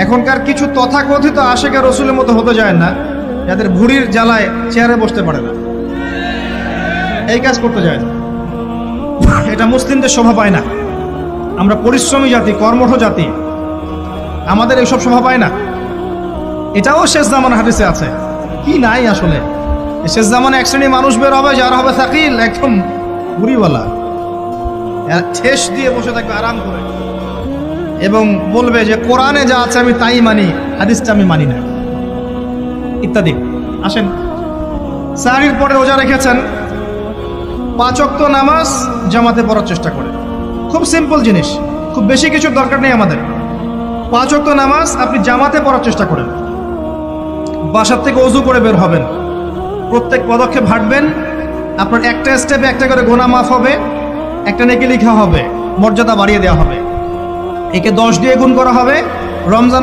এখনকার কিছু তথাকথিত আশেকে রসুলের মতো হতে যায় না, যাদের ভুঁড়ির জ্বালায় চেয়ারে বসতে পারে না, এই কাজ করতে যায় না। এটা মুসলিমদের শোভা পায় না। আমরা পরিশ্রমী জাতি, কর্মঠ জাতি, আমাদের এইসব শোভা পায় না। এটাও শেষ জামানা হাদিসে আছে। কি নাই আসলে, শেষ জামানে এক শ্রেণী মানুষ বের হবে, যারা হবে সাকিল, একদম ভুঁড়িওয়ালা, ঠেস দিয়ে বসে থাকবে আরাম করে, এবং বলবে যে কোরআনে যা আছে আমি তাই মানি, হাদিসটা আমি মানি না, ইত্যাদি। আসেন, সাহরির পরে রোজা রেখেছেন, 5 ওয়াক্ত নামাজ জামাতে পড়ার চেষ্টা করে। খুব সিম্পল জিনিস, খুব বেশি কিছুর দরকার নেই আমাদের। 5 ওয়াক্ত নামাজ আপনি জামাতে পড়ার চেষ্টা করেন। বাসার থেকে ওযু করে বের হবেন, প্রত্যেক পদক্ষেপ হাঁটবেন, আপনার একটা স্টেপে একটা করে গুনাহ মাফ হবে, একটা নেকি লেখা হবে, মর্যাদা বাড়িয়ে দেওয়া হবে। একে 10 দিয়ে গুণ করা হবে। রমজান